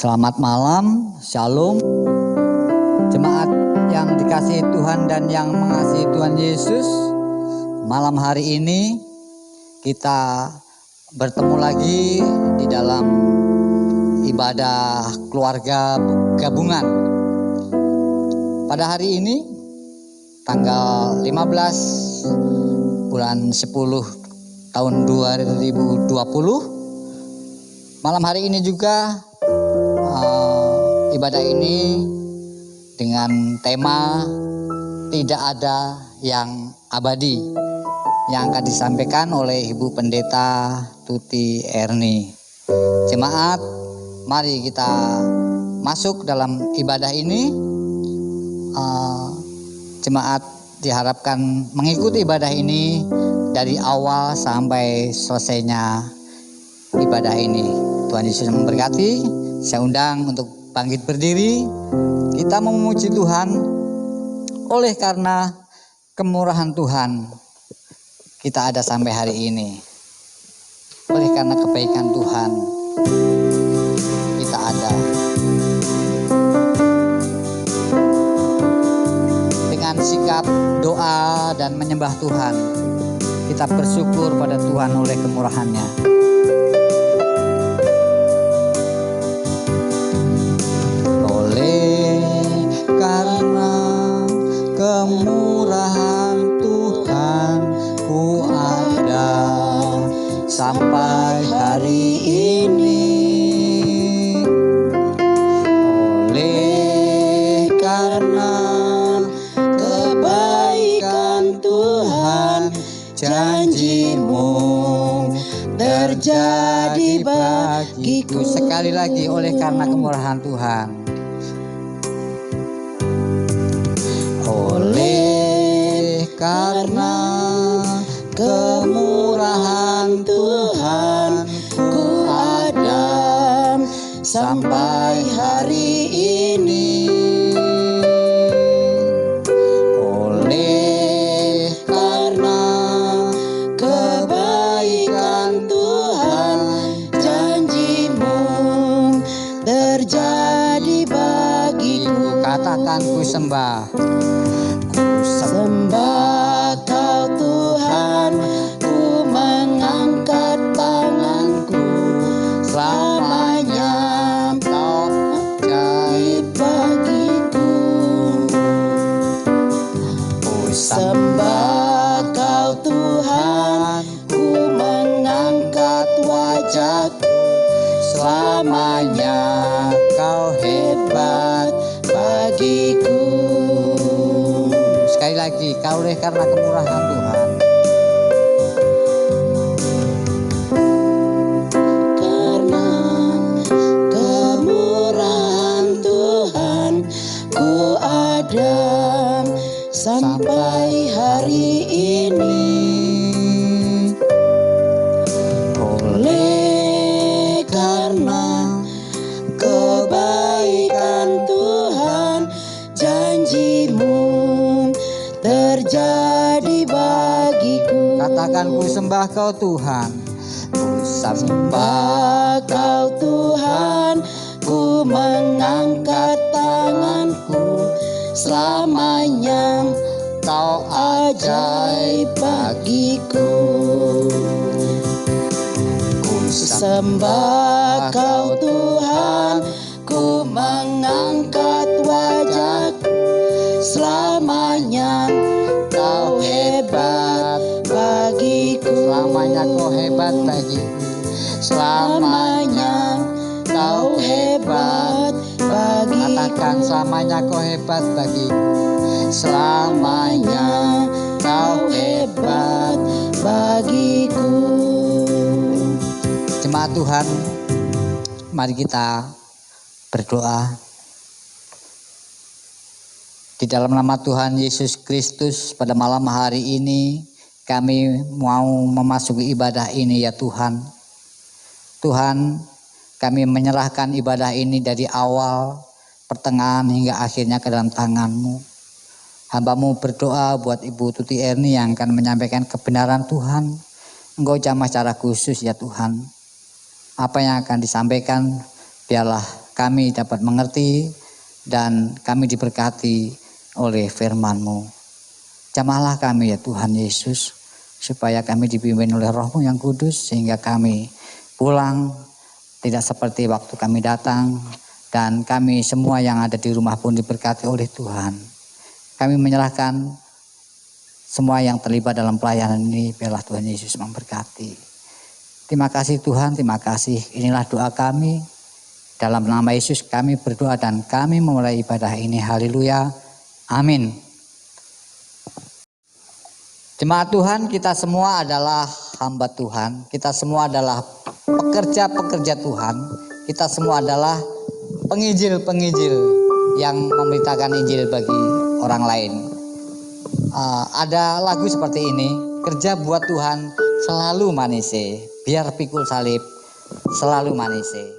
Selamat malam, Shalom. Jemaat yang dikasihi Tuhan dan yang mengasihi Tuhan Yesus, malam hari ini kita bertemu lagi di dalam ibadah keluarga gabungan. Pada hari ini, tanggal 15 bulan 10 tahun 2020, malam hari ini juga ibadah ini dengan tema tidak ada yang abadi yang akan disampaikan oleh Ibu Pendeta Tuti Erni. Jemaat, mari kita masuk dalam ibadah ini. Jemaat diharapkan mengikuti ibadah ini dari awal sampai selesainya ibadah ini. Tuhan Yesus memberkati. Saya undang untuk bangkit berdiri. Kita memuji Tuhan oleh karena kemurahan Tuhan kita ada sampai hari ini. Oleh karena kebaikan Tuhan kita ada. Dengan sikap doa dan menyembah Tuhan, kita bersyukur pada Tuhan oleh kemurahan-Nya. Karena kemurahan Tuhan ku ada sampai hari ini. Oleh karena kebaikan Tuhan, janji-Mu terjadi bagiku. Sekali lagi, oleh karena kemurahan Tuhan. Oleh karena kemurahan Tuhan ku ada sampai hari ini. Oleh karena kebaikan Tuhan, janji-Mu terjadi bagiku. Katakan ku sembah. Sembah Kau Tuhan, ku mengangkat tanganku. Selamanya Kau ajaib bagiku. Ku sembah Kau Tuhan, ku mengangkat wajahku. Selamanya Kau hebat bagiku. Sekali lagi, kau oleh karena kemurahan Tuhan. Karena kemurahan Tuhan ku ada sampai hari ini. Oleh karena kebaikan Tuhan, janji-Mu terjadi bagiku. Katakan ku sembah Kau Tuhan. Ku sembah Kau Tuhan, ku mengangkat tanganku. Selamanya Kau ajaib bagiku. Ku sembah Kau Tuhan, ku mengangkat wajahku. Selamanya Kau hebat bagiku. Selamanya Kau hebat bagiku. Selamanya Kau hebat bagiku. Katakan selamanya Kau hebat bagiku. Selamanya Kau hebat bagiku. Jemaat Tuhan, mari kita berdoa. Di dalam nama Tuhan Yesus Kristus, pada malam hari ini kami mau memasuki ibadah ini ya Tuhan. Tuhan, kami menyerahkan ibadah ini dari awal, pertengahan hingga akhirnya ke dalam tangan-Mu. Hamba-Mu berdoa buat Ibu Tuti Erni yang akan menyampaikan kebenaran Tuhan. Engkau jamah secara khusus ya Tuhan. Apa yang akan disampaikan biarlah kami dapat mengerti dan kami diberkati oleh firman-Mu. Jamahlah kami ya Tuhan Yesus, supaya kami dipimpin oleh Roh-Mu yang kudus, sehingga kami pulang tidak seperti waktu kami datang, dan kami semua yang ada di rumah pun diberkati oleh Tuhan. Kami menyerahkan semua yang terlibat dalam pelayanan ini, biarlah Tuhan Yesus memberkati. Terima kasih Tuhan, terima kasih. Inilah doa kami. Dalam nama Yesus kami berdoa dan kami memulai ibadah ini. Haleluya. Amin. Jemaat Tuhan, kita semua adalah hamba Tuhan. Kita semua adalah pekerja-pekerja Tuhan. Kita semua adalah penginjil-penginjil yang memberitakan Injil bagi orang lain. Ada lagu seperti ini, kerja buat Tuhan selalu manise, biar pikul salib selalu manise.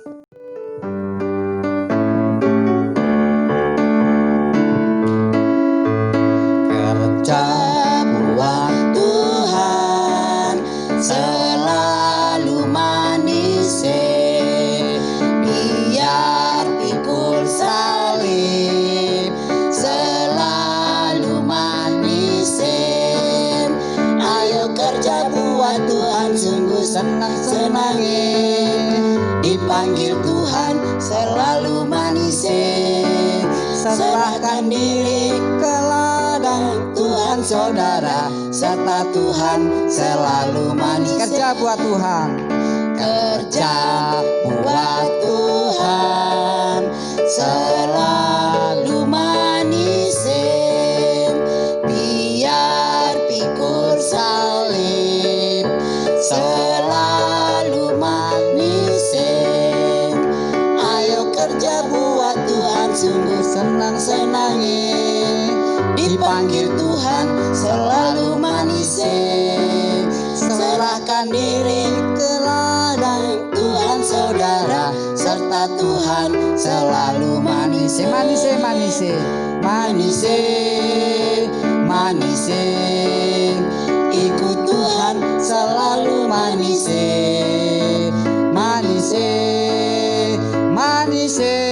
Senang-senangin dipanggil Tuhan selalu manisin. Serahkan diri ke ladang Tuhan saudara, serta Tuhan selalu manis. Kerja buat Tuhan, kerja buat Tuhan selalu manisin, biar pikul salib selalu manisin. Ayo kerja buat Tuhan, sungguh senang-senangin dipanggil Tuhan selalu manisin. Serahkan diri ke ladang Tuhan saudara, serta Tuhan selalu manisin. manise, manise, Manise, manise, ikut Tuhan selalu manise. Manise, manise,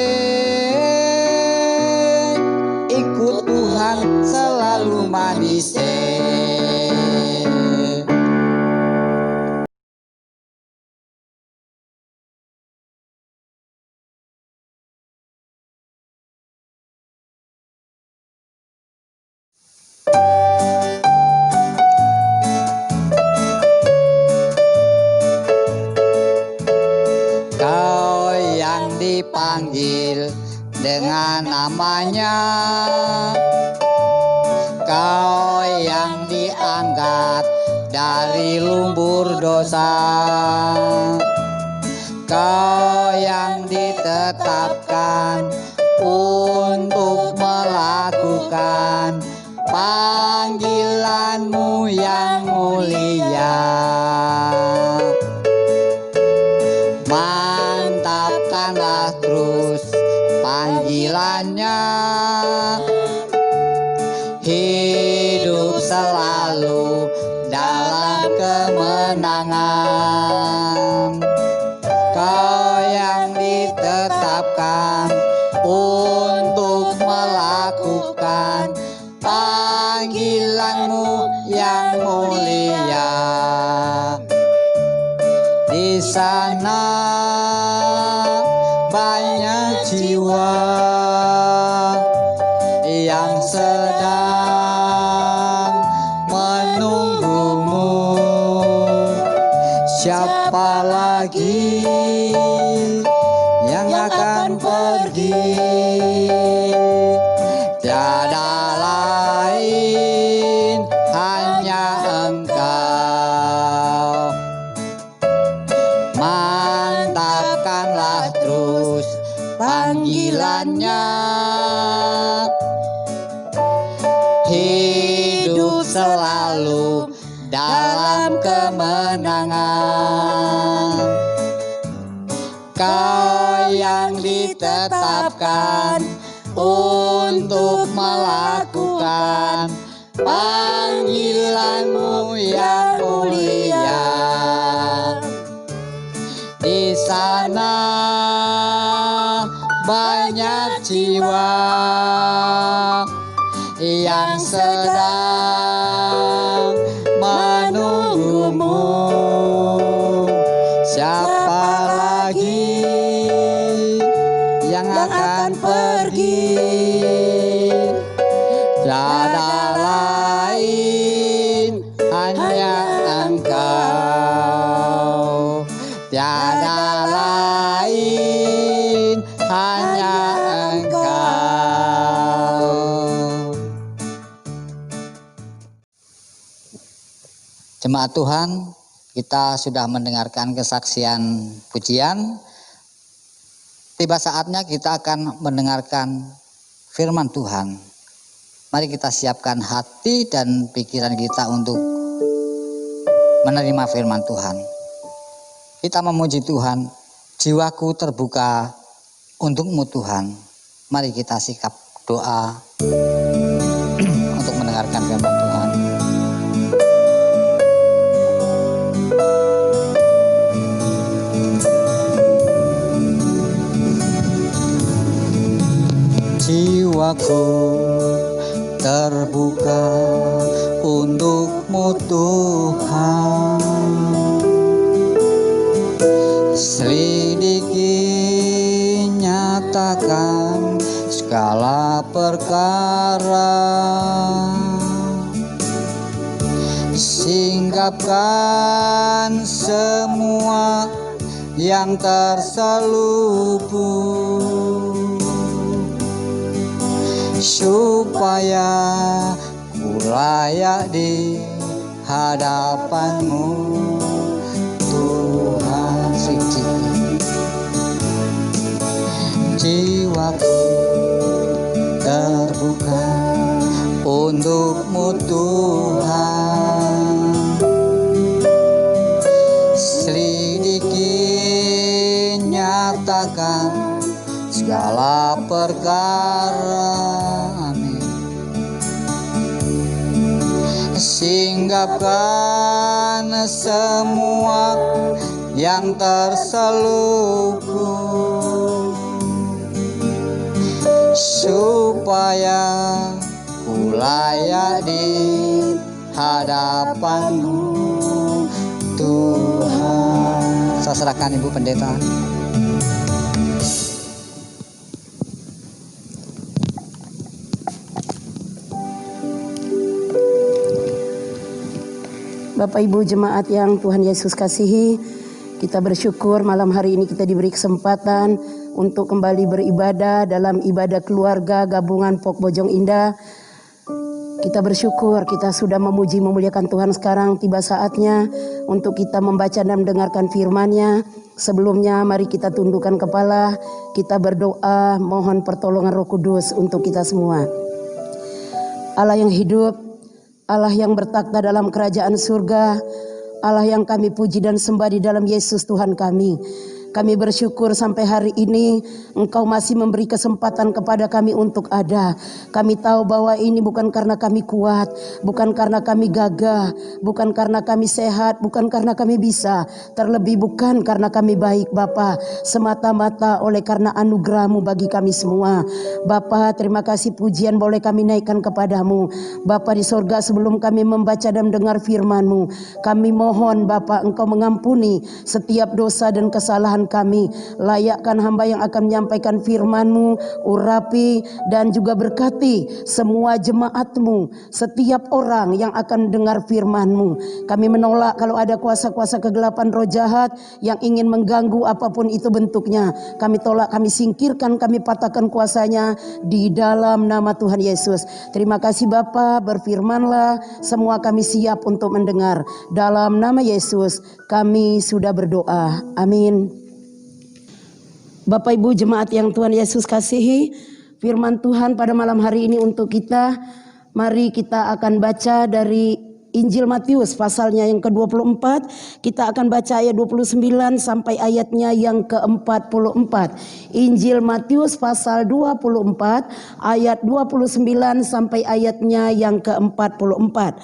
ikut Tuhan selalu manise. Kau yang dipanggil dengan namanya, kau yang diangkat dari lumpur dosa, kau yang ditetapkan untuk melakukan panggilanmu yang mulia. Mantapkanlah terus panggilannya, hidup selalu dalam kemenangan. Kau yang ditetapkan untuk melakukan panggilanmu yang mulia. Di sana banyak jiwa yang sedang menunggumu. Siapa lagi yang akan pergi? Tiada lain, hanya Engkau. Mantapkanlah terus panggilannya, hidup selalu dalam kemenangan. Kau yang ditetapkan untuk melakukan panggilanmu yang mulia. Di sana jiwa yang sedang menunggumu. Siapa lagi yang akan pergi? Tiada lain, hanya Engkau. Tiada lain, hanya Engkau. Jemaat Tuhan, kita sudah mendengarkan kesaksian pujian. Tiba saatnya kita akan mendengarkan firman Tuhan. Mari kita siapkan hati dan pikiran kita untuk menerima firman Tuhan. Kita memuji Tuhan, jiwaku terbuka untuk-Mu Tuhan. Mari kita sikap doa untuk mendengarkan firman Tuhan. Jiwaku terbuka untuk-Mu Tuhan. Selidiki, nyatakan segala perkara. Singkapkan semua yang terselubung, supaya ku layak di hadapan-Mu Tuhan. Suci jiwaku terbuka untuk-Mu Tuhan. Selidiki, nyatakan segala perkara. Amin. Singkapkan semua yang terselubung, supaya ku layak di hadapan-Mu Tuhan. Saya serahkan Ibu Pendeta. Bapak Ibu jemaat yang Tuhan Yesus kasihi, kita bersyukur malam hari ini kita diberi kesempatan untuk kembali beribadah dalam ibadah keluarga gabungan Pok Bojong Indah. Kita bersyukur kita sudah memuji memuliakan Tuhan. Sekarang tiba saatnya untuk kita membaca dan mendengarkan firman-Nya. Sebelumnya mari kita tundukkan kepala, kita berdoa mohon pertolongan Roh Kudus untuk kita semua. Allah yang hidup, Allah yang bertakhta dalam kerajaan surga, Allah yang kami puji dan sembah di dalam Yesus Tuhan kami. Kami bersyukur sampai hari ini Engkau masih memberi kesempatan kepada kami untuk ada. Kami tahu bahwa ini bukan karena kami kuat, bukan karena kami gagah, bukan karena kami sehat, bukan karena kami bisa, terlebih bukan karena kami baik Bapa, semata-mata oleh karena anugerah-Mu bagi kami semua. Bapa, terima kasih pujian boleh kami naikkan kepadamu. Bapa di sorga, sebelum kami membaca dan mendengar firman-Mu, kami mohon Bapa Engkau mengampuni setiap dosa dan kesalahan kami. Layakkan hamba yang akan menyampaikan firman-Mu, urapi dan juga berkati semua jemaat-Mu, setiap orang yang akan dengar firman-Mu. Kami menolak kalau ada kuasa-kuasa kegelapan roh jahat yang ingin mengganggu apapun itu bentuknya. Kami tolak, kami singkirkan, kami patahkan kuasanya di dalam nama Tuhan Yesus. Terima kasih Bapa, berfirmanlah, semua kami siap untuk mendengar. Dalam nama Yesus kami sudah berdoa. Amin. Bapak Ibu jemaat yang Tuhan Yesus kasihi, firman Tuhan pada malam hari ini untuk kita. Mari kita akan baca dari Injil Matius pasalnya yang ke-24. Kita akan baca ayat 29 sampai ayatnya yang ke-44. Injil Matius pasal 24 ayat 29 sampai ayatnya yang ke-44.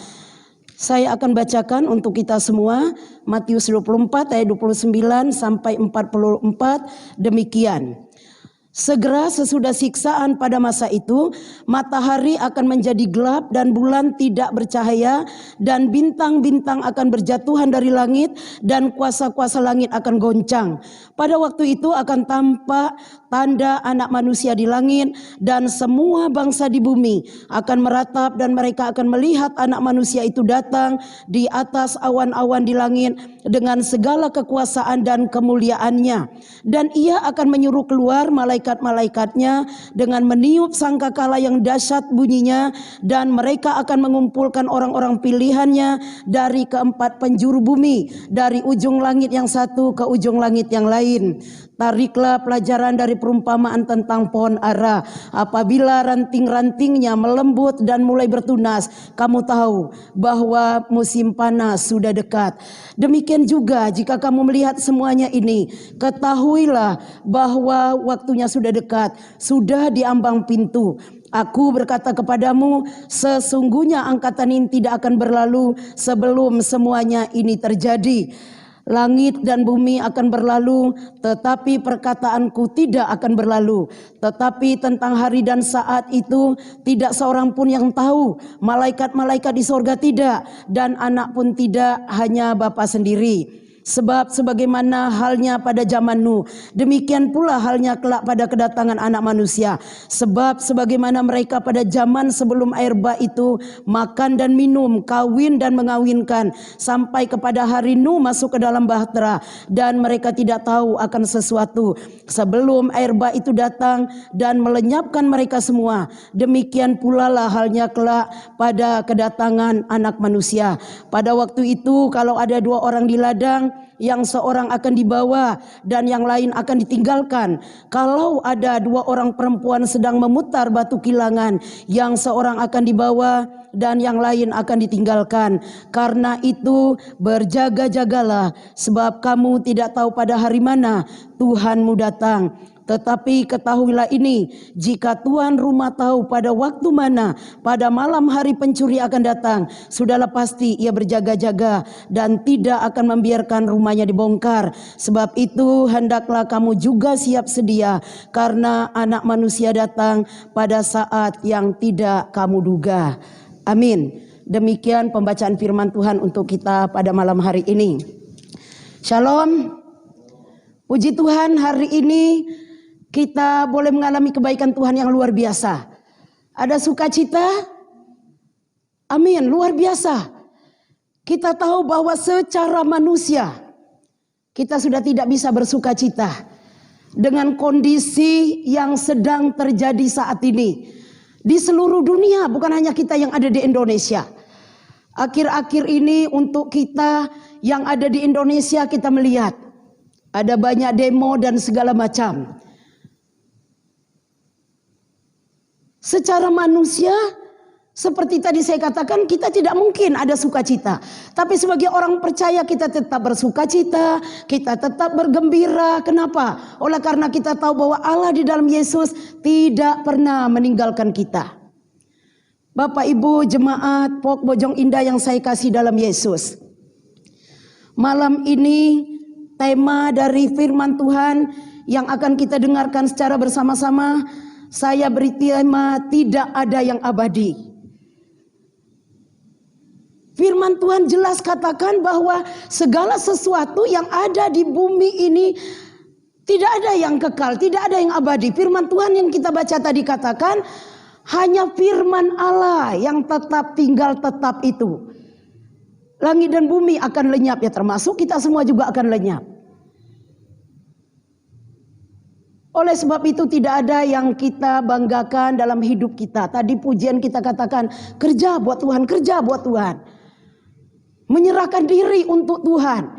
Saya akan bacakan untuk kita semua. Matius 24 ayat 29 sampai 44 demikian. Segera sesudah siksaan pada masa itu, matahari akan menjadi gelap dan bulan tidak bercahaya, dan bintang-bintang akan berjatuhan dari langit, dan kuasa-kuasa langit akan goncang. Pada waktu itu akan tampak tanda Anak Manusia di langit, dan semua bangsa di bumi akan meratap, dan mereka akan melihat Anak Manusia itu datang di atas awan-awan di langit dengan segala kekuasaan dan kemuliaannya. Dan ia akan menyuruh keluar malaikat-malaikatnya dengan meniup sangkakala yang dahsyat bunyinya, dan mereka akan mengumpulkan orang-orang pilihannya dari keempat penjuru bumi, dari ujung langit yang satu ke ujung langit yang lain. Tariklah pelajaran dari perumpamaan tentang pohon ara. Apabila ranting-rantingnya melembut dan mulai bertunas, kamu tahu bahwa musim panas sudah dekat. Demikian juga jika kamu melihat semuanya ini, ketahuilah bahwa waktunya sudah dekat, sudah di ambang pintu. Aku berkata kepadamu, sesungguhnya angkatan ini tidak akan berlalu sebelum semuanya ini terjadi. Langit dan bumi akan berlalu, tetapi perkataanku tidak akan berlalu. Tetapi tentang hari dan saat itu tidak seorang pun yang tahu, malaikat-malaikat di sorga tidak, dan anak pun tidak, hanya Bapa sendiri. Sebab sebagaimana halnya pada zaman Nuh, demikian pula halnya kelak pada kedatangan Anak Manusia. Sebab sebagaimana mereka pada zaman sebelum air bah itu makan dan minum, kawin dan mengawinkan, sampai kepada hari Nuh masuk ke dalam bahtera, dan mereka tidak tahu akan sesuatu sebelum air bah itu datang dan melenyapkan mereka semua. Demikian pula lah halnya kelak pada kedatangan Anak Manusia. Pada waktu itu kalau ada dua orang di ladang, yang seorang akan dibawa dan yang lain akan ditinggalkan. Kalau ada dua orang perempuan sedang memutar batu kilangan, yang seorang akan dibawa dan yang lain akan ditinggalkan. Karena itu berjaga-jagalah, sebab kamu tidak tahu pada hari mana Tuhanmu datang. Tetapi ketahuilah ini, jika tuan rumah tahu pada waktu mana pada malam hari pencuri akan datang, sudahlah pasti ia berjaga-jaga dan tidak akan membiarkan rumahnya dibongkar. Sebab itu hendaklah kamu juga siap sedia, karena Anak Manusia datang pada saat yang tidak kamu duga. Amin. Demikian pembacaan firman Tuhan untuk kita pada malam hari ini. Shalom. Puji Tuhan, hari ini kita boleh mengalami kebaikan Tuhan yang luar biasa. Ada sukacita. Amin, luar biasa. Kita tahu bahwa secara manusia kita sudah tidak bisa bersukacita dengan kondisi yang sedang terjadi saat ini di seluruh dunia, bukan hanya kita yang ada di Indonesia. Akhir-akhir ini untuk kita yang ada di Indonesia, kita melihat ada banyak demo dan segala macam. Secara manusia, seperti tadi saya katakan, kita tidak mungkin ada sukacita. Tapi sebagai orang percaya kita tetap bersukacita, kita tetap bergembira. Kenapa? Oleh karena kita tahu bahwa Allah di dalam Yesus tidak pernah meninggalkan kita. Bapak Ibu jemaat Pok Bojong Indah yang saya kasih dalam Yesus, malam ini tema dari firman Tuhan yang akan kita dengarkan secara bersama-sama, saya beri tema tidak ada yang abadi. Firman Tuhan jelas katakan bahwa segala sesuatu yang ada di bumi ini tidak ada yang kekal, tidak ada yang abadi. Firman Tuhan yang kita baca tadi katakan hanya firman Allah yang tetap tinggal tetap itu. Langit dan bumi akan lenyap, ya termasuk kita semua juga akan lenyap. Oleh sebab itu tidak ada yang kita banggakan dalam hidup kita. Tadi pujian kita katakan kerja buat Tuhan, kerja buat Tuhan. Menyerahkan diri untuk Tuhan.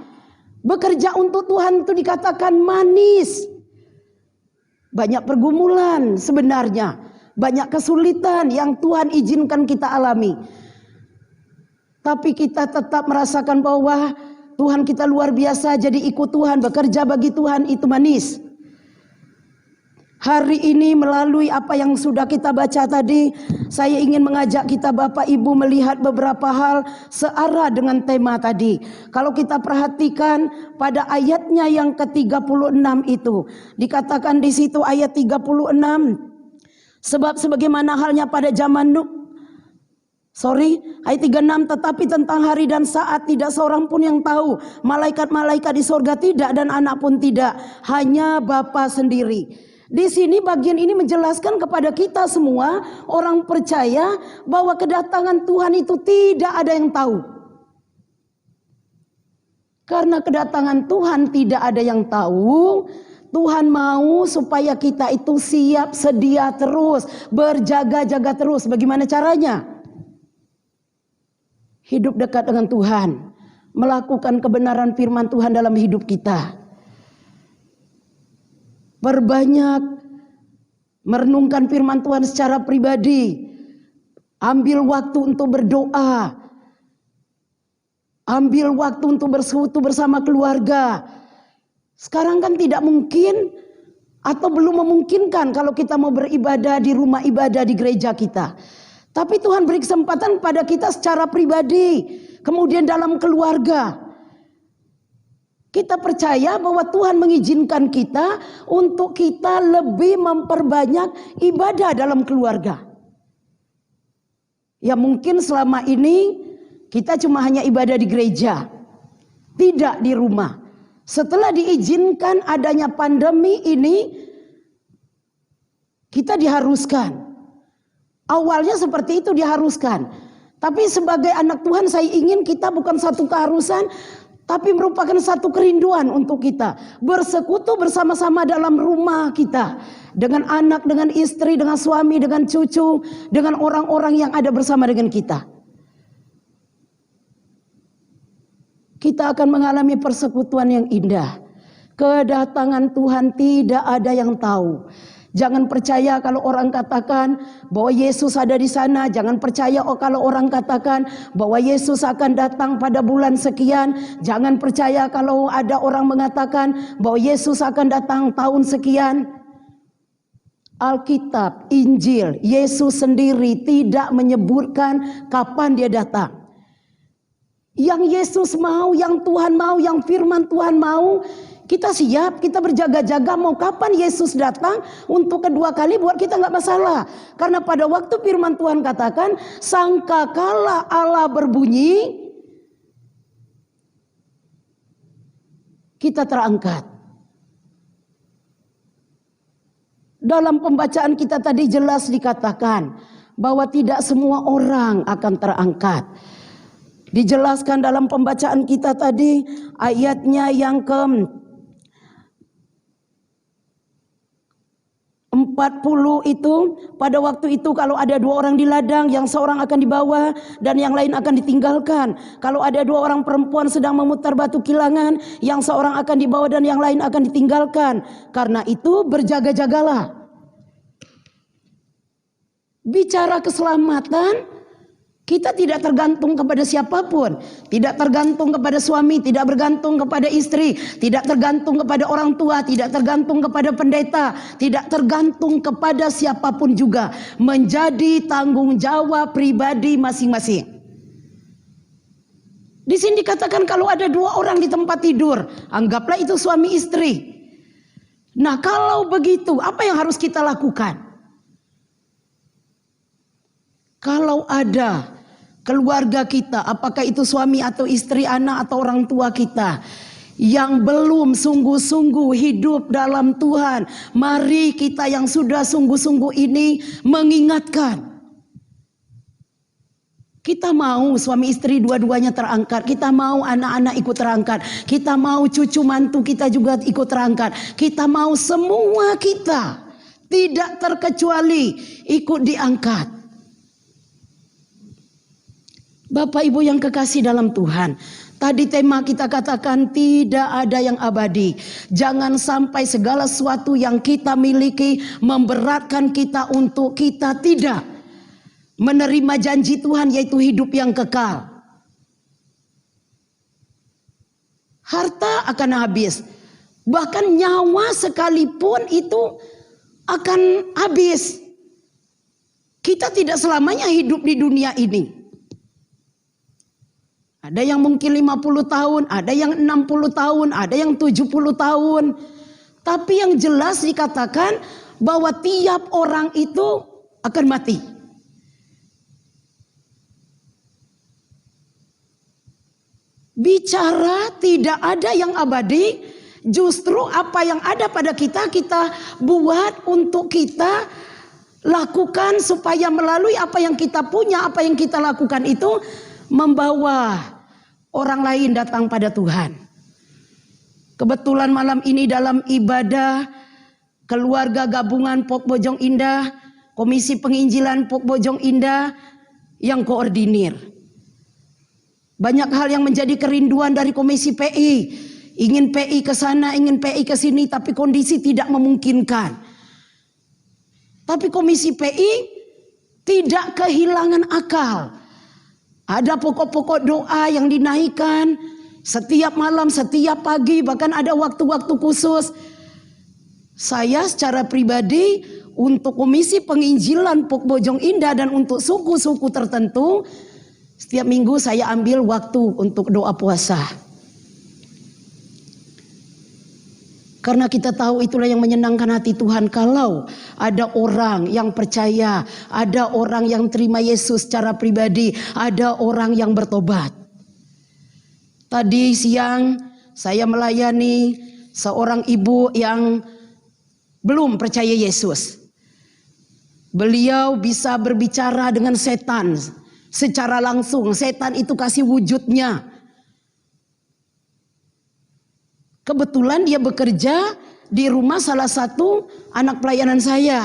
Bekerja untuk Tuhan itu dikatakan manis. Banyak pergumulan sebenarnya. Banyak kesulitan yang Tuhan izinkan kita alami. Tapi kita tetap merasakan bahwa Tuhan kita luar biasa. Jadi ikut Tuhan, bekerja bagi Tuhan itu manis. Hari ini melalui apa yang sudah kita baca tadi, saya ingin mengajak kita Bapak Ibu melihat beberapa hal searah dengan tema tadi. Kalau kita perhatikan pada ayatnya yang ke-36 itu, dikatakan di situ ayat 36, sebab sebagaimana halnya pada zaman ayat 36, tetapi tentang hari dan saat tidak seorang pun yang tahu, malaikat-malaikat di sorga tidak dan anak pun tidak, hanya Bapa sendiri. Di sini bagian ini menjelaskan kepada kita semua orang percaya bahwa kedatangan Tuhan itu tidak ada yang tahu. Karena kedatangan Tuhan tidak ada yang tahu, Tuhan mau supaya kita itu siap sedia terus, berjaga-jaga terus. Bagaimana caranya? Hidup dekat dengan Tuhan, melakukan kebenaran firman Tuhan dalam hidup kita. Perbanyak merenungkan firman Tuhan secara pribadi. Ambil waktu untuk berdoa. Ambil waktu untuk bersekutu bersama keluarga. Sekarang kan tidak mungkin atau belum memungkinkan kalau kita mau beribadah di rumah ibadah di gereja kita. Tapi Tuhan beri kesempatan pada kita secara pribadi. Kemudian dalam keluarga. Kita percaya bahwa Tuhan mengizinkan kita untuk kita lebih memperbanyak ibadah dalam keluarga. Ya mungkin selama ini kita cuma hanya ibadah di gereja, tidak di rumah. Setelah diizinkan adanya pandemi ini, kita diharuskan. Awalnya seperti itu diharuskan. Tapi sebagai anak Tuhan saya ingin kita bukan satu keharusan, tapi merupakan satu kerinduan untuk kita. Bersekutu bersama-sama dalam rumah kita. Dengan anak, dengan istri, dengan suami, dengan cucu. Dengan orang-orang yang ada bersama dengan kita. Kita akan mengalami persekutuan yang indah. Kedatangan Tuhan tidak ada yang tahu. Jangan percaya kalau orang katakan bahwa Yesus ada di sana. Jangan percaya kalau orang katakan bahwa Yesus akan datang pada bulan sekian. Jangan percaya kalau ada orang mengatakan bahwa Yesus akan datang tahun sekian. Alkitab, Injil, Yesus sendiri tidak menyebutkan kapan dia datang. Yang Yesus mau, yang Tuhan mau, yang firman Tuhan mau, kita siap, kita berjaga-jaga mau kapan Yesus datang untuk kedua kali buat kita nggak masalah. Karena pada waktu firman Tuhan katakan, sangkakala Allah berbunyi, kita terangkat. Dalam pembacaan kita tadi jelas dikatakan bahwa tidak semua orang akan terangkat. Dijelaskan dalam pembacaan kita tadi ayatnya yang ke-40 itu, pada waktu itu kalau ada 2 orang di ladang, yang seorang akan dibawa dan yang lain akan ditinggalkan. Kalau ada 2 orang perempuan sedang memutar batu kilangan, yang seorang akan dibawa dan yang lain akan ditinggalkan. Karena itu berjaga-jagalah. Bicara keselamatan, kita tidak tergantung kepada siapapun. Tidak tergantung kepada suami, tidak bergantung kepada istri, tidak tergantung kepada orang tua, tidak tergantung kepada pendeta, tidak tergantung kepada siapapun juga. Menjadi tanggung jawab pribadi masing-masing. Di sini dikatakan kalau ada 2 orang di tempat tidur, anggaplah itu suami istri. Nah, kalau begitu, apa yang harus kita lakukan? Kalau ada keluarga kita, apakah itu suami atau istri, anak atau orang tua kita yang belum sungguh-sungguh hidup dalam Tuhan, mari kita yang sudah sungguh-sungguh ini mengingatkan. Kita mau suami istri dua-duanya terangkat, kita mau anak-anak ikut terangkat, kita mau cucu mantu kita juga ikut terangkat, kita mau semua kita tidak terkecuali ikut diangkat. Bapak Ibu yang kekasih dalam Tuhan, tadi tema kita katakan tidak ada yang abadi. Jangan sampai segala sesuatu yang kita miliki memberatkan kita untuk kita tidak menerima janji Tuhan, yaitu hidup yang kekal. Harta akan habis, bahkan nyawa sekalipun itu akan habis. Kita tidak selamanya hidup di dunia ini. Ada yang mungkin 50 tahun, ada yang 60 tahun, ada yang 70 tahun. Tapi yang jelas dikatakan bahwa tiap orang itu akan mati. Bicara tidak ada yang abadi, justru apa yang ada pada kita, kita buat untuk kita lakukan supaya melalui apa yang kita punya, apa yang kita lakukan itu membawa orang lain datang pada Tuhan. Kebetulan malam ini dalam ibadah keluarga gabungan Pok Bojong Indah, Komisi Penginjilan Pok Bojong Indah yang koordinir. Banyak hal yang menjadi kerinduan dari Komisi PI. Ingin PI ke sana, ingin PI ke sini, tapi kondisi tidak memungkinkan. Tapi Komisi PI tidak kehilangan akal. Ada pokok-pokok doa yang dinaikkan setiap malam, setiap pagi, bahkan ada waktu-waktu khusus. Saya secara pribadi untuk Komisi Penginjilan Pok Bojong Indah dan untuk suku-suku tertentu, setiap minggu saya ambil waktu untuk doa puasa. Karena kita tahu itulah yang menyenangkan hati Tuhan. Kalau ada orang yang percaya, ada orang yang terima Yesus secara pribadi, ada orang yang bertobat. Tadi siang saya melayani seorang ibu yang belum percaya Yesus. Beliau bisa berbicara dengan setan secara langsung. Setan itu kasih wujudnya. Kebetulan dia bekerja di rumah salah satu anak pelayanan saya.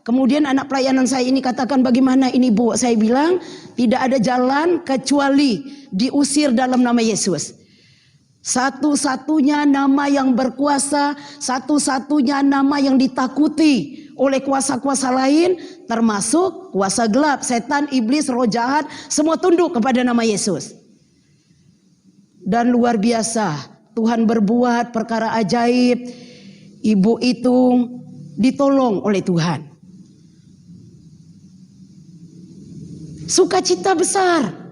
Kemudian anak pelayanan saya ini katakan, bagaimana ini Bu? Saya bilang tidak ada jalan kecuali diusir dalam nama Yesus. Satu-satunya nama yang berkuasa, satu-satunya nama yang ditakuti oleh kuasa-kuasa lain, termasuk kuasa gelap, setan, iblis, roh jahat, semua tunduk kepada nama Yesus. Dan luar biasa, Tuhan berbuat perkara ajaib. Ibu itu ditolong oleh Tuhan. Sukacita besar.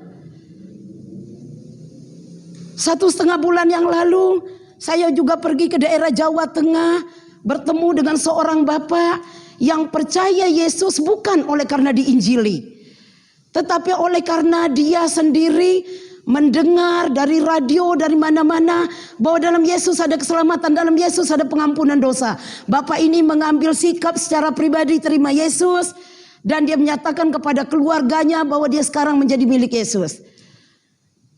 1,5 bulan yang lalu saya juga pergi ke daerah Jawa Tengah, bertemu dengan seorang bapak yang percaya Yesus bukan oleh karena diinjili, tetapi oleh karena dia sendiri mendengar dari radio, dari mana-mana, bahwa dalam Yesus ada keselamatan, dalam Yesus ada pengampunan dosa. Bapak ini mengambil sikap secara pribadi terima Yesus, dan dia menyatakan kepada keluarganya bahwa dia sekarang menjadi milik Yesus.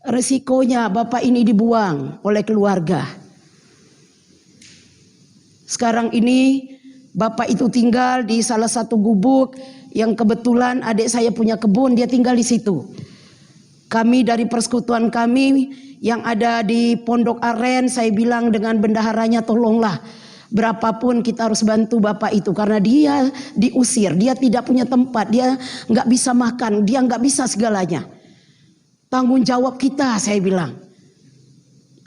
Resikonya bapak ini dibuang oleh keluarga. Sekarang ini bapak itu tinggal di salah satu gubuk yang kebetulan adik saya punya kebun, dia tinggal di situ. Kami dari persekutuan kami yang ada di Pondok Aren, saya bilang dengan bendaharanya, tolonglah berapapun kita harus bantu bapak itu, karena dia diusir, dia tidak punya tempat, dia nggak bisa makan, dia nggak bisa segalanya. Tanggung jawab kita, saya bilang.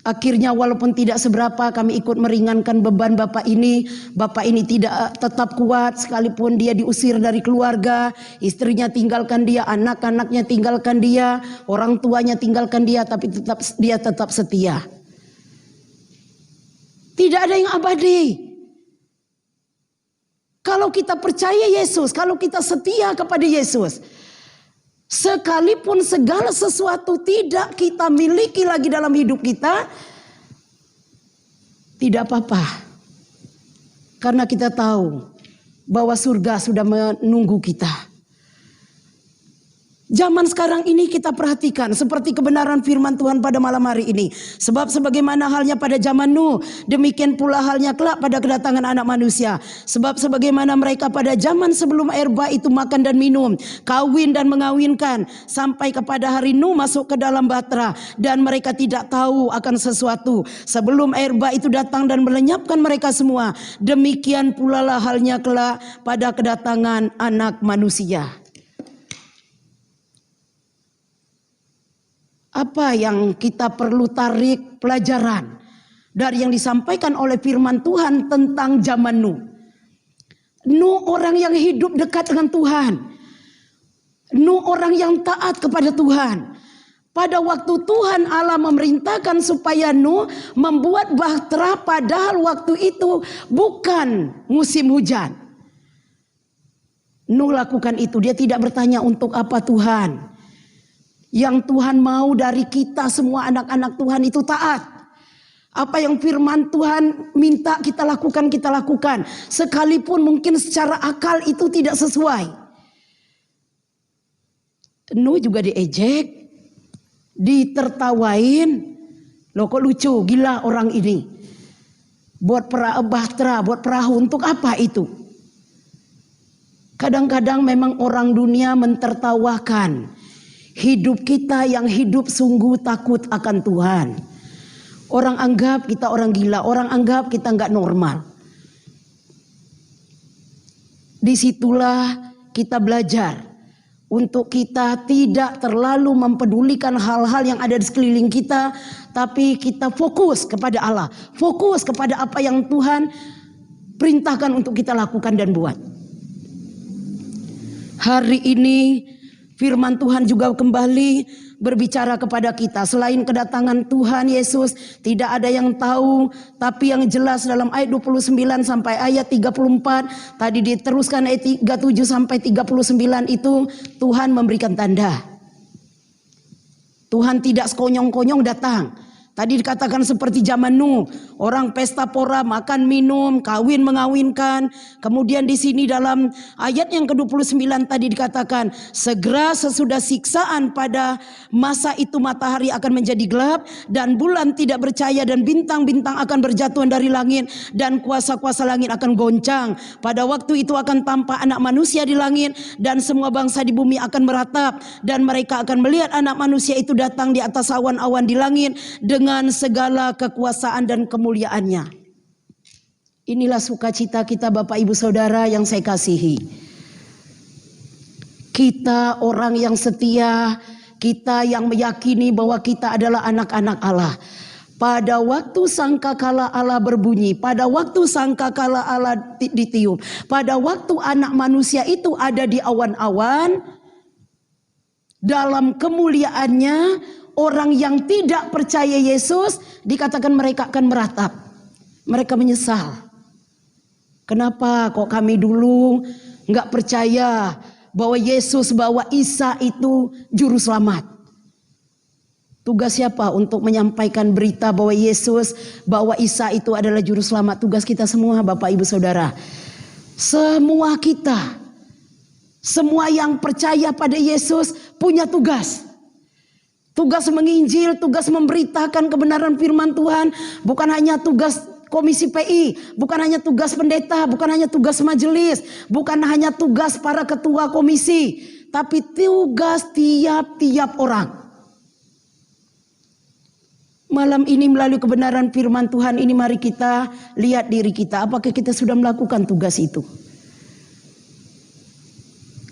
Akhirnya walaupun tidak seberapa, kami ikut meringankan beban bapak ini. Bapak ini tidak tetap kuat sekalipun dia diusir dari keluarga. Istrinya tinggalkan dia, anak-anaknya tinggalkan dia, orang tuanya tinggalkan dia, tapi dia tetap setia. Tidak ada yang abadi. Kalau kita percaya Yesus, kalau kita setia kepada Yesus, sekalipun segala sesuatu tidak kita miliki lagi dalam hidup kita, tidak apa-apa. Karena kita tahu bahwa surga sudah menunggu kita. Zaman sekarang ini kita perhatikan seperti kebenaran firman Tuhan pada malam hari ini. Sebab sebagaimana halnya pada zaman Nuh, demikian pula halnya kelak pada kedatangan anak manusia. Sebab sebagaimana mereka pada zaman sebelum air bah itu makan dan minum, kawin dan mengawinkan, sampai kepada hari Nuh masuk ke dalam bahtera, dan mereka tidak tahu akan sesuatu sebelum air bah itu datang dan melenyapkan mereka semua. Demikian pula lah halnya kelak pada kedatangan anak manusia. Apa yang kita perlu tarik pelajaran dari yang disampaikan oleh firman Tuhan tentang zaman Nuh? Nuh orang yang hidup dekat dengan Tuhan. Nuh orang yang taat kepada Tuhan. Pada waktu Tuhan Allah memerintahkan supaya Nuh membuat bahtera, padahal waktu itu bukan musim hujan. Nuh lakukan itu. Dia tidak bertanya untuk apa Tuhan. Yang Tuhan mau dari kita semua anak-anak Tuhan itu taat. Apa yang firman Tuhan minta kita lakukan, kita lakukan. Sekalipun mungkin secara akal itu tidak sesuai. Nuh juga diejek. Ditertawain, loh kok lucu, gila orang ini. Buat bahtera, buat perahu, untuk apa itu? Kadang-kadang memang orang dunia mentertawakan hidup kita yang hidup sungguh takut akan Tuhan. Orang anggap kita orang gila, orang anggap kita nggak normal. Disitulah kita belajar untuk kita tidak terlalu mempedulikan hal-hal yang ada di sekeliling kita, tapi kita fokus kepada Allah, fokus kepada apa yang Tuhan perintahkan untuk kita lakukan dan buat. Hari ini firman Tuhan juga kembali berbicara kepada kita. Selain kedatangan Tuhan Yesus, tidak ada yang tahu, tapi yang jelas dalam ayat 29 sampai ayat 34, tadi diteruskan ayat 37 sampai 39 itu Tuhan memberikan tanda. Tuhan tidak sekonyong-konyong datang. Tadi dikatakan seperti zaman Nuh, orang pesta pora, makan minum, kawin mengawinkan. Kemudian di sini dalam ayat yang ke-29 tadi dikatakan, segera sesudah siksaan pada masa itu matahari akan menjadi gelap dan bulan tidak bercahaya dan bintang-bintang akan berjatuhan dari langit dan kuasa-kuasa langit akan goncang. Pada waktu itu akan tampak anak manusia di langit dan semua bangsa di bumi akan meratap dan mereka akan melihat anak manusia itu datang di atas awan-awan di langit dengan segala kekuasaan dan kemuliaannya. Inilah sukacita kita Bapak Ibu Saudara yang saya kasihi. Kita orang yang setia, kita yang meyakini bahwa kita adalah anak-anak Allah. Pada waktu sangkakala Allah berbunyi, pada waktu sangkakala Allah ditiup, pada waktu anak manusia itu ada di awan-awan, dalam kemuliaannya, orang yang tidak percaya Yesus dikatakan mereka akan meratap. Mereka menyesal. Kenapa kok kami dulu nggak percaya bahwa Yesus, bahwa Isa itu juru selamat? Tugas siapa untuk menyampaikan berita bahwa Yesus, bahwa Isa itu adalah juru selamat? Tugas kita semua Bapak Ibu Saudara. Semua kita, semua yang percaya pada Yesus punya tugas. Tugas menginjil, tugas memberitakan kebenaran firman Tuhan. Bukan hanya tugas komisi PI, bukan hanya tugas pendeta, bukan hanya tugas majelis, bukan hanya tugas para ketua komisi, tapi tugas tiap-tiap orang. Malam ini melalui kebenaran firman Tuhan ini, mari kita lihat diri kita. Apakah kita sudah melakukan tugas itu?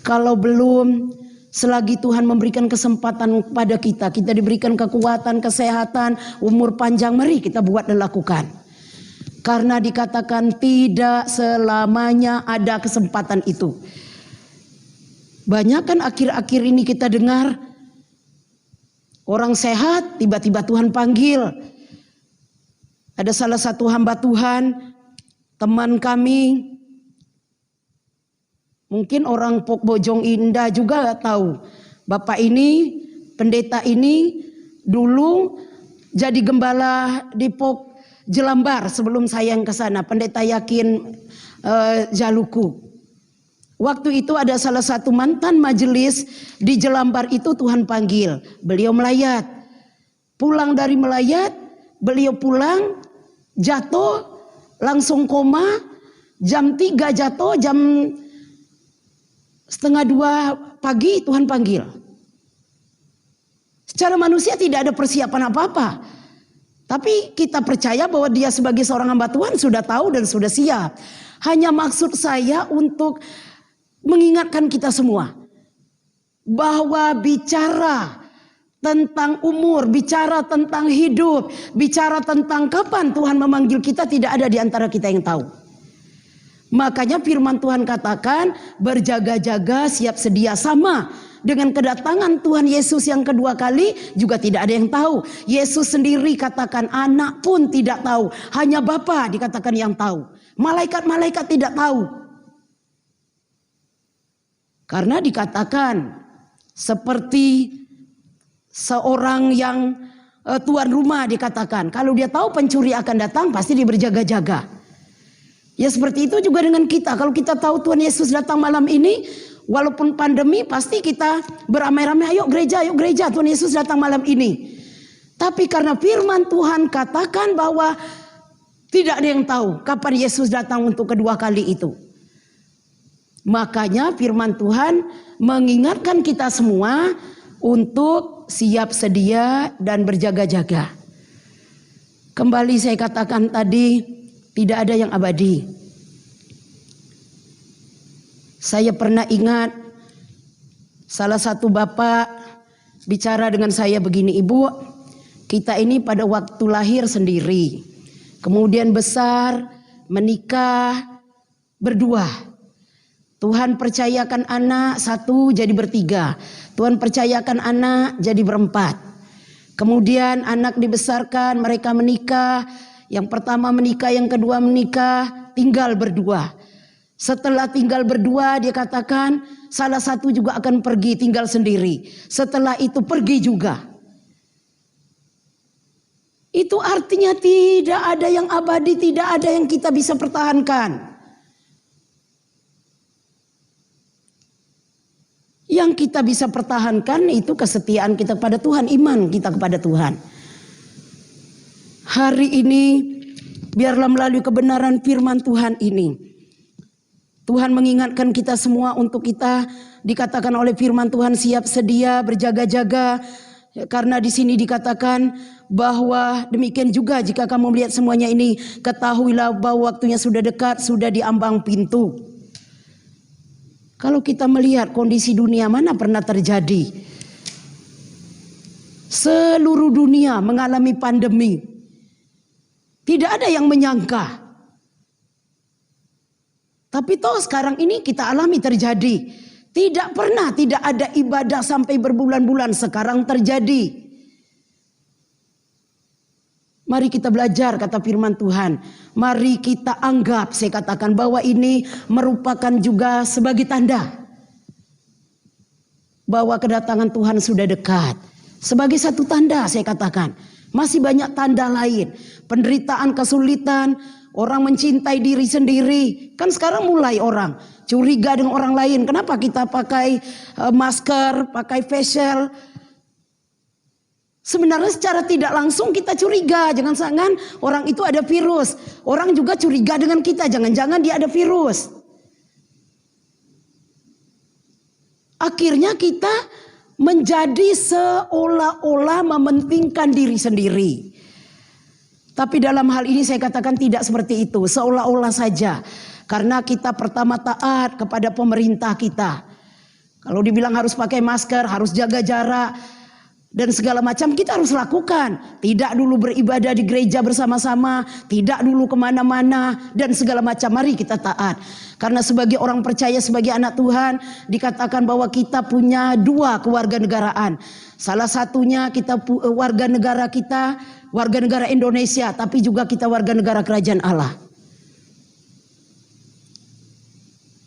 Kalau belum, selagi Tuhan memberikan kesempatan kepada kita, kita diberikan kekuatan, kesehatan, umur panjang, mari kita buat dan lakukan. Karena dikatakan tidak selamanya ada kesempatan itu. Banyak kan akhir-akhir ini kita dengar, orang sehat tiba-tiba Tuhan panggil. Ada salah satu hamba Tuhan, teman kami, mungkin orang Pok Bojong Indah juga gak tahu. Bapak ini, pendeta ini dulu jadi gembala di Pok Jelambar sebelum saya yang ke sana. Pendeta Yakin Jaluku. Waktu itu ada salah satu mantan majelis di Jelambar itu Tuhan panggil. Beliau melayat. Pulang dari melayat, beliau pulang, jatuh, langsung koma. Jam 3 jatuh, jam 1:30 pagi Tuhan panggil. Secara manusia tidak ada persiapan apa-apa. Tapi kita percaya bahwa dia sebagai seorang hamba Tuhan sudah tahu dan sudah siap. Hanya maksud saya untuk mengingatkan kita semua bahwa bicara tentang umur, bicara tentang hidup, bicara tentang kapan Tuhan memanggil kita, tidak ada di antara kita yang tahu. Makanya firman Tuhan katakan berjaga-jaga, siap sedia. Sama dengan kedatangan Tuhan Yesus yang kedua kali juga tidak ada yang tahu. Yesus sendiri katakan anak pun tidak tahu. Hanya Bapa dikatakan yang tahu. Malaikat-malaikat tidak tahu. Karena dikatakan seperti seorang yang tuan rumah dikatakan. Kalau dia tahu pencuri akan datang pasti dia berjaga-jaga. Ya seperti itu juga dengan kita. Kalau kita tahu Tuhan Yesus datang malam ini, walaupun pandemi pasti kita beramai-ramai, ayo gereja, Tuhan Yesus datang malam ini. Tapi karena firman Tuhan katakan bahwa tidak ada yang tahu kapan Yesus datang untuk kedua kali itu. Makanya firman Tuhan mengingatkan kita semua untuk siap sedia dan berjaga-jaga. Kembali saya katakan tadi, tidak ada yang abadi. Saya pernah ingat salah satu bapak bicara dengan saya begini, Ibu, kita ini pada waktu lahir sendiri, kemudian besar, menikah, berdua. Tuhan percayakan anak satu jadi bertiga. Tuhan percayakan anak jadi berempat. Kemudian anak dibesarkan, mereka menikah. Yang pertama menikah, yang kedua menikah, tinggal berdua. Setelah tinggal berdua dia katakan salah satu juga akan pergi tinggal sendiri. Setelah itu pergi juga. Itu artinya tidak ada yang abadi, tidak ada yang kita bisa pertahankan. Yang kita bisa pertahankan itu kesetiaan kita kepada Tuhan, iman kita kepada Tuhan. Hari ini biarlah melalui kebenaran firman Tuhan ini, Tuhan mengingatkan kita semua untuk kita dikatakan oleh firman Tuhan siap sedia, berjaga-jaga. Karena di sini dikatakan bahwa demikian juga jika kamu melihat semuanya ini, ketahuilah bahwa waktunya sudah dekat, sudah di ambang pintu. Kalau kita melihat kondisi dunia mana pernah terjadi, seluruh dunia mengalami pandemi. Tidak ada yang menyangka. Tapi toh sekarang ini kita alami terjadi. Tidak pernah tidak ada ibadah sampai berbulan-bulan, sekarang terjadi. Mari kita belajar kata firman Tuhan. Mari kita anggap, saya katakan bahwa ini merupakan juga sebagai tanda bahwa kedatangan Tuhan sudah dekat. Sebagai satu tanda saya katakan. Masih banyak tanda lain. Penderitaan, kesulitan, orang mencintai diri sendiri. Kan sekarang mulai orang curiga dengan orang lain. Kenapa kita pakai masker, pakai facial? Sebenarnya secara tidak langsung kita curiga. Jangan-jangan orang itu ada virus. Orang juga curiga dengan kita. Jangan-jangan dia ada virus. Akhirnya kita menjadi seolah-olah mementingkan diri sendiri. Tapi dalam hal ini saya katakan tidak seperti itu. Seolah-olah saja. Karena kita pertama taat kepada pemerintah kita. Kalau dibilang harus pakai masker, harus jaga jarak, dan segala macam kita harus lakukan. Tidak dulu beribadah di gereja bersama-sama, tidak dulu kemana-mana, dan segala macam. Mari kita taat. Karena sebagai orang percaya, sebagai anak Tuhan, dikatakan bahwa kita punya dua kewarganegaraan. Salah satunya kita warga negara kita, warga negara Indonesia, tapi juga kita warga negara kerajaan Allah.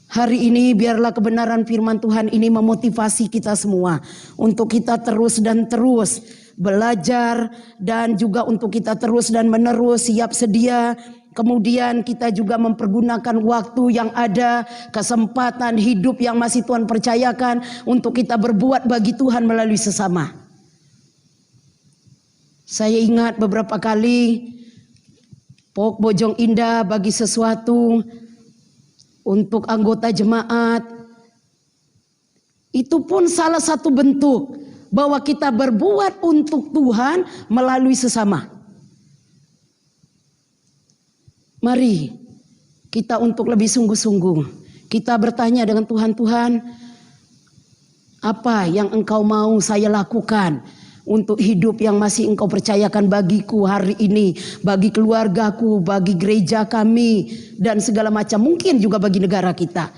Hari ini biarlah kebenaran firman Tuhan ini memotivasi kita semua untuk kita terus dan terus belajar, dan juga untuk kita terus dan menerus siap sedia. Kemudian kita juga mempergunakan waktu yang ada, kesempatan hidup yang masih Tuhan percayakan untuk kita berbuat bagi Tuhan melalui sesama. Saya ingat beberapa kali Pok Bojong Indah bagi sesuatu untuk anggota jemaat. Itu pun salah satu bentuk bahwa kita berbuat untuk Tuhan melalui sesama. Mari kita untuk lebih sungguh-sungguh kita bertanya dengan Tuhan, Tuhan, apa yang Engkau mau saya lakukan untuk hidup yang masih Engkau percayakan bagiku hari ini, bagi keluargaku, bagi gereja kami, dan segala macam, mungkin juga bagi negara kita.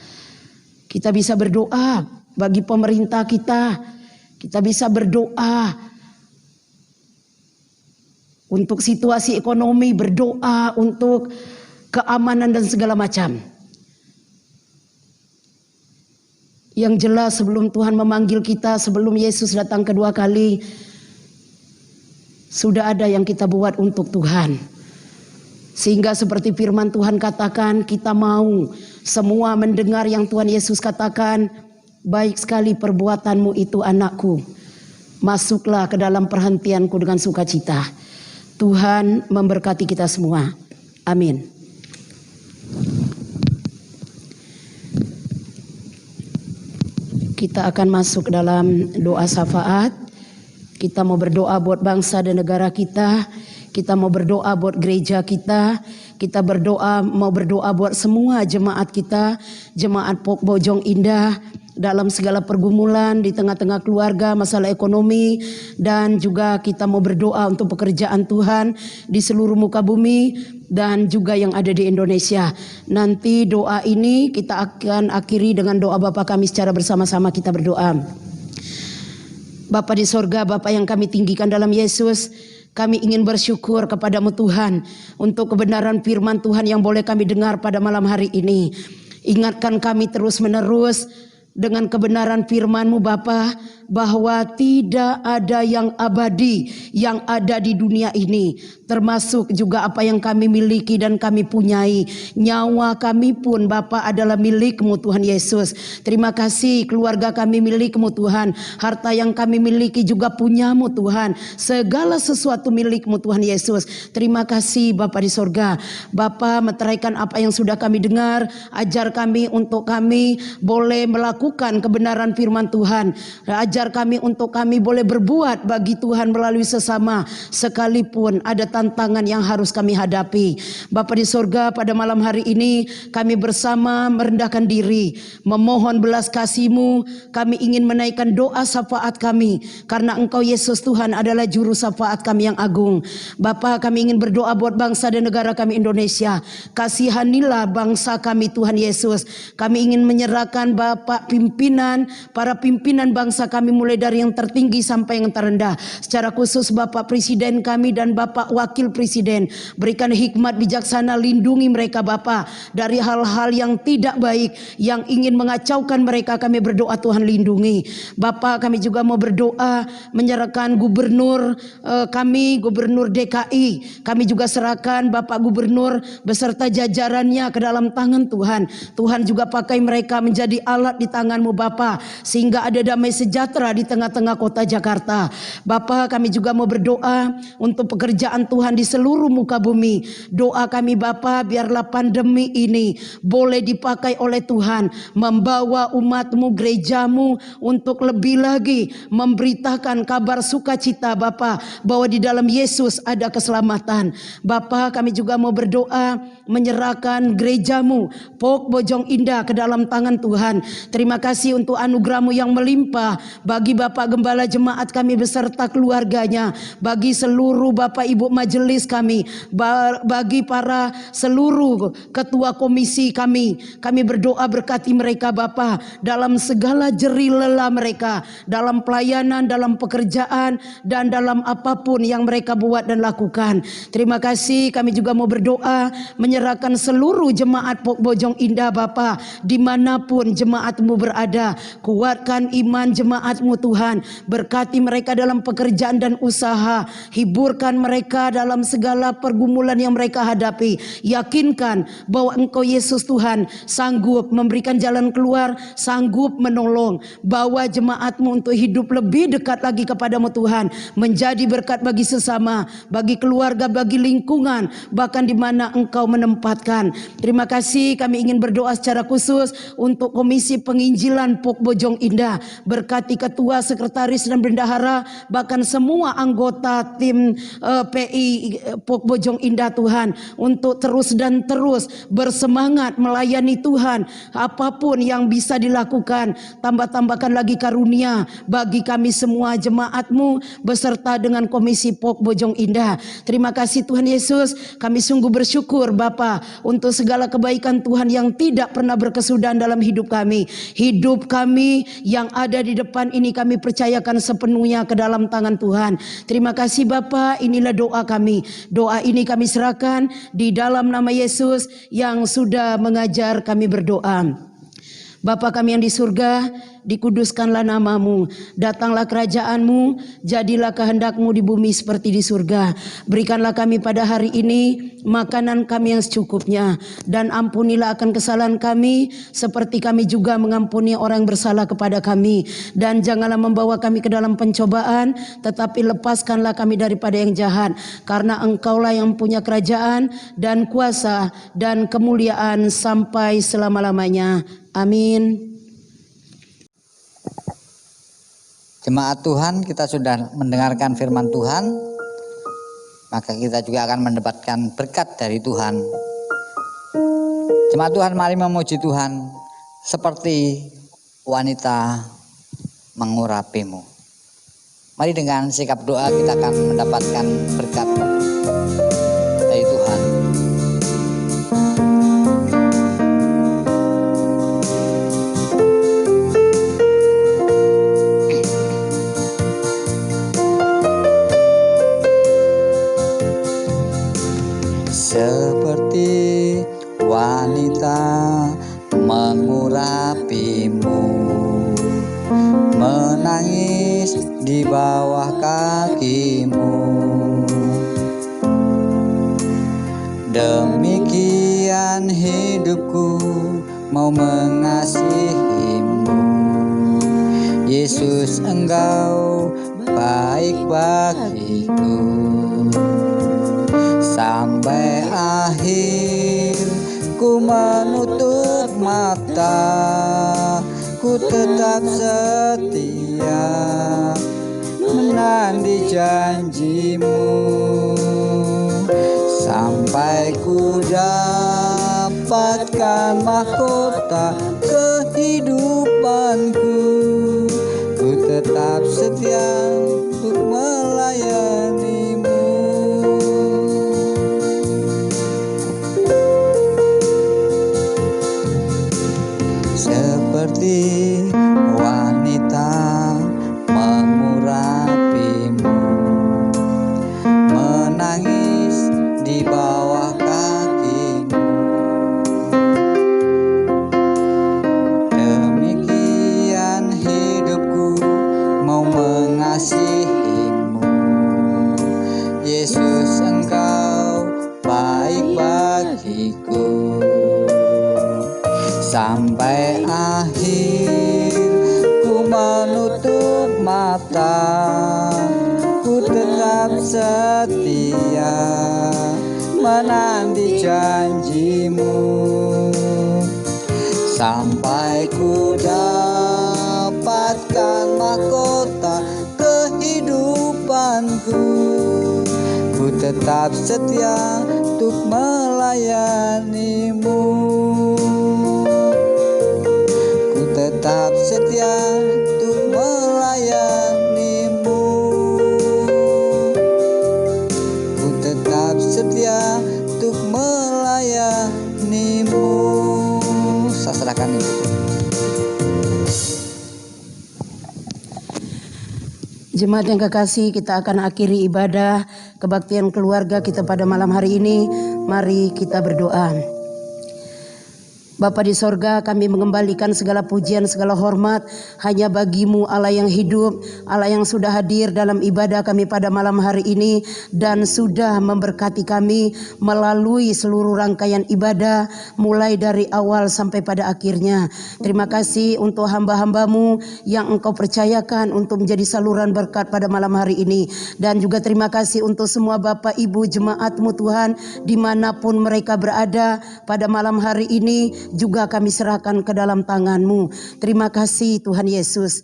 Kita bisa berdoa bagi pemerintah kita bisa berdoa untuk situasi ekonomi, berdoa untuk keamanan dan segala macam. Yang jelas sebelum Tuhan memanggil kita, sebelum Yesus datang kedua kali, sudah ada yang kita buat untuk Tuhan. Sehingga seperti firman Tuhan katakan, kita mau semua mendengar yang Tuhan Yesus katakan, baik sekali perbuatanmu itu anakku, masuklah ke dalam perhentianku dengan sukacita. Tuhan memberkati kita semua. Amin. Kita akan masuk dalam doa syafaat. Kita mau berdoa buat bangsa dan negara kita. Kita mau berdoa buat gereja kita. Kita mau berdoa buat semua jemaat kita, jemaat Pok Bojong Indah, dalam segala pergumulan di tengah-tengah keluarga, masalah ekonomi, dan juga kita mau berdoa untuk pekerjaan Tuhan di seluruh muka bumi dan juga yang ada di Indonesia. Nanti doa ini kita akan akhiri dengan doa Bapa kami secara bersama-sama. Kita berdoa. Bapa di sorga, Bapa yang kami tinggikan dalam Yesus, kami ingin bersyukur kepadamu Tuhan untuk kebenaran firman Tuhan yang boleh kami dengar pada malam hari ini. Ingatkan kami terus menerus dengan kebenaran firman-Mu Bapa, bahwa tidak ada yang abadi yang ada di dunia ini, termasuk juga apa yang kami miliki dan kami punyai. Nyawa kami pun Bapa adalah milik-Mu Tuhan Yesus. Terima kasih, keluarga kami milik-Mu Tuhan, harta yang kami miliki juga punya-Mu Tuhan, segala sesuatu milik-Mu Tuhan Yesus. Terima kasih Bapa di sorga. Bapa meteraikan apa yang sudah kami dengar, ajar kami untuk kami boleh melakukan kebenaran firman Tuhan. Ajar kami untuk kami boleh berbuat bagi Tuhan melalui sesama, sekalipun ada tantangan yang harus kami hadapi. Bapa di sorga, pada malam hari ini kami bersama merendahkan diri, memohon belas kasih-Mu. Kami ingin menaikkan doa syafaat kami, karena Engkau Yesus Tuhan adalah juru syafaat kami yang agung. Bapa, kami ingin berdoa buat bangsa dan negara kami Indonesia. Kasihanilah bangsa kami Tuhan Yesus. Kami ingin menyerahkan Bapak pimpinan, para pimpinan bangsa kami, mulai dari yang tertinggi sampai yang terendah. Secara khusus Bapak Presiden kami dan Bapak Wakil Presiden, berikan hikmat bijaksana, lindungi mereka Bapak dari hal-hal yang tidak baik yang ingin mengacaukan mereka. Kami berdoa Tuhan lindungi. Bapak, kami juga mau berdoa menyerahkan gubernur kami, Gubernur DKI. Kami juga serahkan Bapak Gubernur beserta jajarannya ke dalam tangan Tuhan. Tuhan juga pakai mereka menjadi alat di tangan-Mu Bapa, sehingga ada damai sejahtera di tengah-tengah kota Jakarta. Bapa, kami juga mau berdoa untuk pekerjaan Tuhan di seluruh muka bumi. Doa kami Bapa, biarlah pandemi ini boleh dipakai oleh Tuhan, membawa umat-Mu, gereja-Mu untuk lebih lagi memberitakan kabar sukacita Bapa, bahwa di dalam Yesus ada keselamatan. Bapa, kami juga mau berdoa menyerahkan gereja-Mu Pok Bojong Indah ke dalam tangan Tuhan. Terima kasih untuk anugerah-Mu yang melimpah bagi Bapak Gembala jemaat kami beserta keluarganya, bagi seluruh Bapak Ibu majelis kami, bagi para seluruh ketua komisi kami. Kami berdoa berkati mereka Bapa dalam segala jerih lelah mereka, dalam pelayanan, dalam pekerjaan, dan dalam apapun yang mereka buat dan lakukan. Terima kasih. Kami juga mau berdoa menyerahkan seluruh jemaat Pok Bojong Indah Bapa, dimanapun jemaat-Mu berada. Kuatkan iman jemaat-Mu Tuhan, berkati mereka dalam pekerjaan dan usaha, hiburkan mereka dalam segala pergumulan yang mereka hadapi. Yakinkan bahwa Engkau Yesus Tuhan sanggup memberikan jalan keluar, sanggup menolong. Bawa jemaat-Mu untuk hidup lebih dekat lagi kepadamu Tuhan, menjadi berkat bagi sesama, bagi keluarga, bagi lingkungan, bahkan di mana Engkau menempatkan. Terima kasih. Kami ingin berdoa secara khusus untuk Komisi Penginjilan penginjilan Pok Bojong Indah. Berkati ketua, sekretaris dan bendahara, bahkan semua anggota tim PI Pok Bojong Indah Tuhan, untuk terus dan terus bersemangat melayani Tuhan. Apapun yang bisa dilakukan, tambahkan lagi karunia bagi kami semua jemaat-Mu beserta dengan Komisi Pok Bojong Indah. Terima kasih Tuhan Yesus, kami sungguh bersyukur Bapa untuk segala kebaikan Tuhan yang tidak pernah berkesudahan dalam hidup kami. Hidup kami yang ada di depan ini kami percayakan sepenuhnya ke dalam tangan Tuhan. Terima kasih Bapa, inilah doa kami. Doa ini kami serahkan di dalam nama Yesus yang sudah mengajar kami berdoa. Bapa kami yang di surga, dikuduskanlah nama-Mu, datanglah kerajaan-Mu, jadilah kehendak-Mu di bumi seperti di surga. Berikanlah kami pada hari ini makanan kami yang secukupnya, dan ampunilah akan kesalahan kami seperti kami juga mengampuni orang yang bersalah kepada kami. Dan janganlah membawa kami ke dalam pencobaan, tetapi lepaskanlah kami daripada yang jahat, karena Engkaulah yang punya kerajaan dan kuasa dan kemuliaan sampai selama-lamanya. Amin. Jemaat Tuhan, kita sudah mendengarkan firman Tuhan, maka kita juga akan mendapatkan berkat dari Tuhan. Jemaat Tuhan, mari memuji Tuhan seperti wanita mengurapimu. Mari dengan sikap doa kita akan mendapatkan berkat dari Tuhan. Seperti wanita mengurapimu, menangis di bawah kakimu. Demikian hidupku mau mengasihimu. Yesus, Engkau baik bagiku. Sampai akhir ku menutup mata, ku tetap setia menanti janji-Mu. Sampai ku dapatkan mahkota kehidupanku, ku tetap setia untuk melayani-Mu. Seperti wanita mengurapimu, menangis di bawah kakimu. Demikian hidupku mau mengasihimu. Yesus, Engkau baik bagiku. Sampai akhir ku menutup mata, ku tetap setia menanti janji-Mu. Sampai ku dapatkan mahkota kehidupanku, ku tetap setia untuk melayani-Mu. Tetap setia untuk melayani-Mu. Ku tetap setia untuk melayani-Mu. Saya serahkan itu. Jemaat yang kekasih, kita akan akhiri ibadah kebaktian keluarga kita pada malam hari ini. Mari kita berdoa. Bapa di sorga, kami mengembalikan segala pujian, segala hormat hanya bagi-Mu, Allah yang hidup, Allah yang sudah hadir dalam ibadah kami pada malam hari ini dan sudah memberkati kami melalui seluruh rangkaian ibadah mulai dari awal sampai pada akhirnya. Terima kasih untuk hamba-hamba-Mu yang Engkau percayakan untuk menjadi saluran berkat pada malam hari ini, dan juga terima kasih untuk semua Bapak Ibu jemaat-Mu Tuhan dimanapun mereka berada pada malam hari ini. juga kami serahkan ke dalam tangan-Mu. Terima kasih Tuhan Yesus.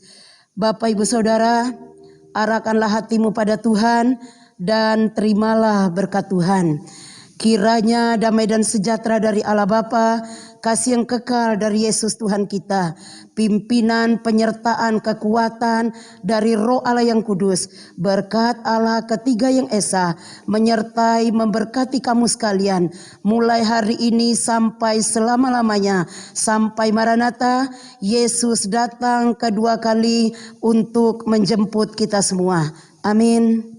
Bapak Ibu Saudara, arahkanlah hatimu pada Tuhan dan terimalah berkat Tuhan. Kiranya damai dan sejahtera dari Allah Bapa, kasih yang kekal dari Yesus Tuhan kita, pimpinan, penyertaan, kekuatan dari Roh Allah yang kudus, berkat Allah ketiga yang esa, menyertai, memberkati kamu sekalian, mulai hari ini sampai selama-lamanya, sampai Maranatha, Yesus datang kedua kali untuk menjemput kita semua. Amin.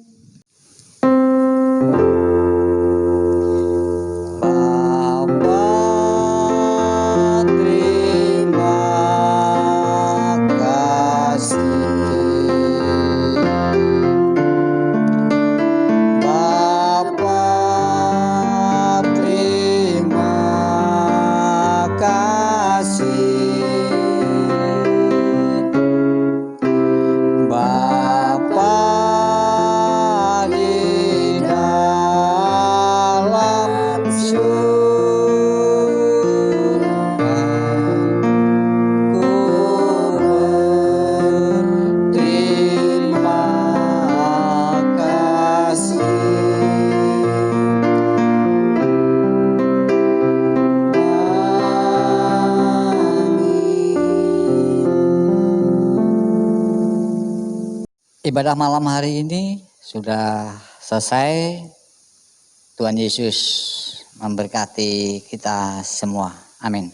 Ibadah malam hari ini sudah selesai. Tuhan Yesus memberkati kita semua. Amin.